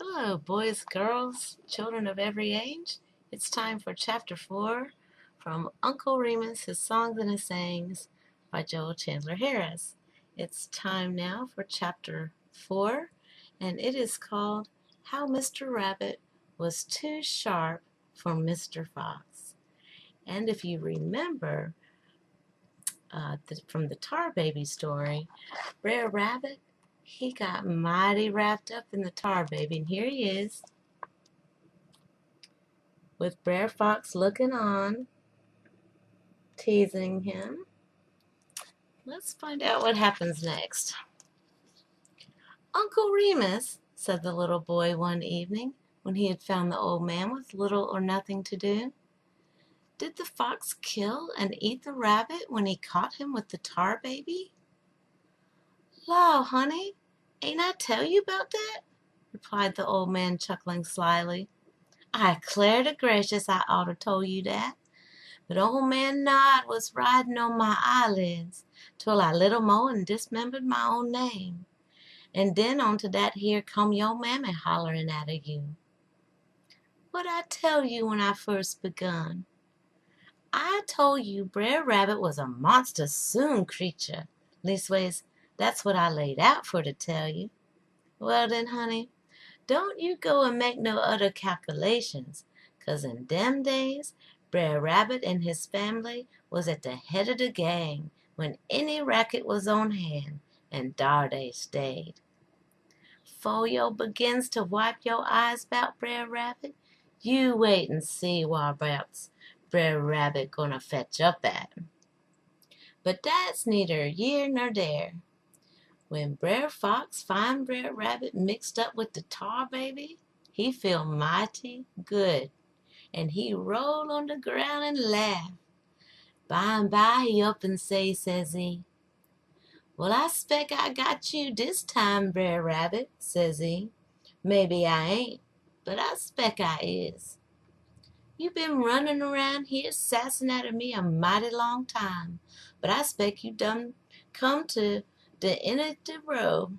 Hello, boys, girls, children of every age. It's time for Chapter 4 from Uncle Remus, His Songs and His Sayings by Joel Chandler Harris. It's time now for Chapter 4, and it is called How Mr. Rabbit Was Too Sharp for Mr. Fox. And if you remember from the Tar Baby story, Brer Rabbit, he got mighty wrapped up in the Tar Baby, and here he is with Brer Fox looking on, teasing him. Let's find out what happens next. Uncle Remus, said the little boy one evening when he had found the old man with little or nothing to do, did the fox kill and eat the rabbit when he caught him with the Tar Baby? Law, honey, ain't I tell you about that? Replied the old man, chuckling slyly. I declare to gracious I ought to told you that. But old man Nod was riding on my eyelids till I little mo' and dismembered my own name. And then onto that here come your mammy hollering at you. What I tell you when I first begun? I told you Brer Rabbit was a monster soon creature. Leastways, that's what I laid out for to tell you. Well then, honey, don't you go and make no other calculations, 'cause in them days Brer Rabbit and his family was at the head of the gang when any racket was on hand, and dar they stayed. 'Fore yo' begins to wipe yo' eyes 'bout Brer Rabbit, you wait and see wharabouts Brer Rabbit gonna fetch up at. But that's neither here nor there. When Brer Fox find Brer Rabbit mixed up with the Tar Baby, he feel mighty good, and he roll on the ground and laugh. By he up and say, says he, well, I spec I got you this time, Brer Rabbit, says he. Maybe I ain't, but I spec I is. You been running around here sassin' at me a mighty long time, but I spec you done come to the end of the road.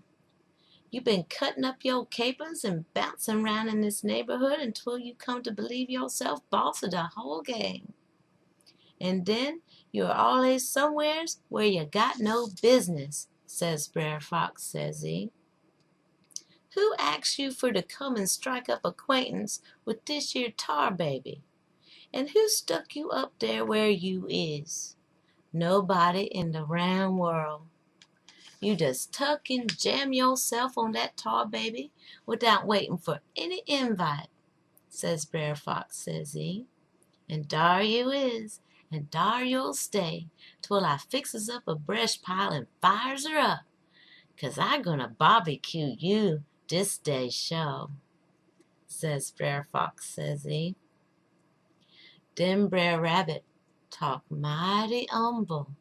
You been cutting up your capers and bouncing around in this neighborhood until you come to believe yourself boss of the whole gang. And then you're always somewheres where you got no business, says Brer Fox, says he. Who asked you for to come and strike up acquaintance with this here Tar Baby? And who stuck you up there where you is? Nobody in the round world. You just tuck and jam yourself on that Tar Baby without waiting for any invite, says Brer Fox, says he. And dar you is, and dar you'll stay, till I fixes up a brush pile and fires her up, 'cause I gonna barbecue you this day show, says Brer Fox, says he. Then Brer Rabbit talk mighty humble.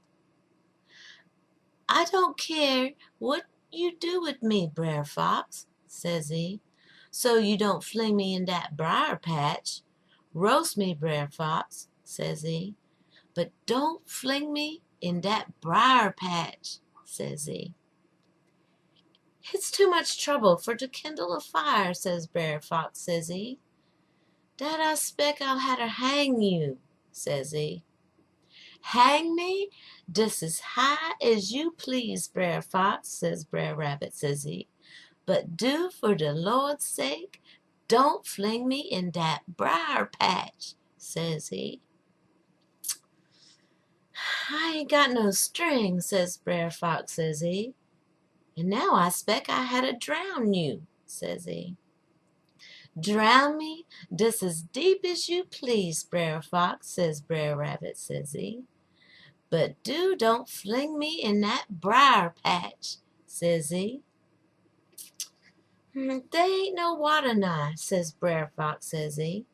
I don't care what you do with me, Brer Fox, says he, so you don't fling me in that briar patch. Roast me, Brer Fox, says he, but don't fling me in that briar patch, says he. It's too much trouble for to kindle a fire, says Brer Fox, says he. Dat I spec I'll hatter hang you, says he. Hang me just as high as you please, Brer Fox, says Brer Rabbit, says he. But do for the Lord's sake, don't fling me in that briar patch, says he. I ain't got no string, says Brer Fox, says he. And now I spec I had to drown you, says he. Drown me just as deep as you please, Brer Fox, says Brer Rabbit, says he. But don't fling me in that briar patch, says he. They ain't no water nigh, says Brer Fox, says he.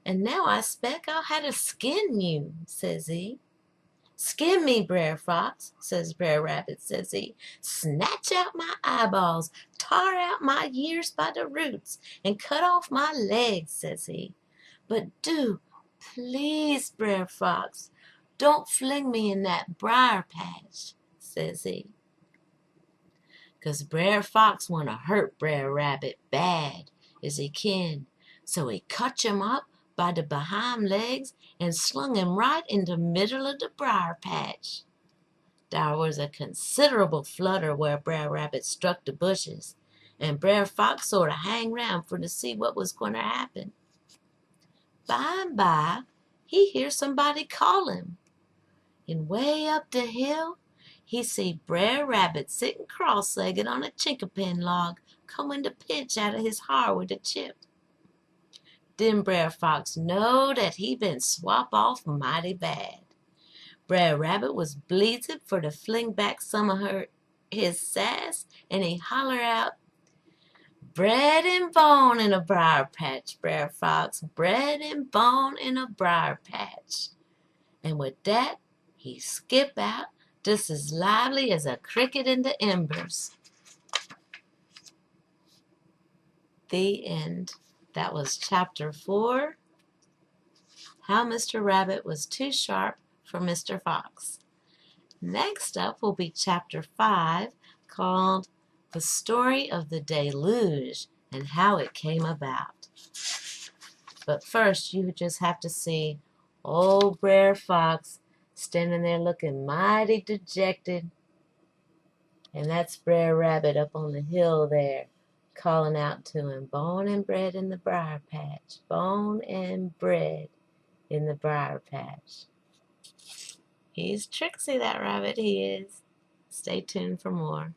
And now I spec I'll have to skin you, says he. Skin me, Brer Fox, says Brer Rabbit, says he. Snatch out my eyeballs, tar out my ears by the roots, and cut off my legs, says he. But please, Brer Fox, don't fling me in that briar patch, says he. 'Cause Brer Fox want to hurt Brer Rabbit bad, as he can. So he caught him up by the behind legs and slung him right in the middle of the briar patch. There was a considerable flutter where Brer Rabbit struck the bushes, and Brer Fox sort of hang round for to see what was going to happen. By and by, he hear somebody call him, and way up the hill, he see Brer Rabbit sitting cross-legged on a chinkapin log, combing the pitch out of his ha'r with a chip. Then Brer Fox know that he been swap off mighty bad. Brer Rabbit was bleated for to fling back some of his sass, and he holler out, "Bread and bone in a briar patch, Brer Fox, bread and bone in a briar patch." And with that, he skip out just as lively as a cricket in the embers. The end. That was chapter 4, How Mr. Rabbit Was Too Sharp for Mr. Fox. Next up will be chapter 5, called The Story of the Deluge and How It Came About. But first, you just have to see old Brer Fox standing there looking mighty dejected. And that's Brer Rabbit up on the hill there, calling out to him, "Bone and bread in the briar patch, bone and bread in the briar patch." He's tricksy, that rabbit, he is. Stay tuned for more.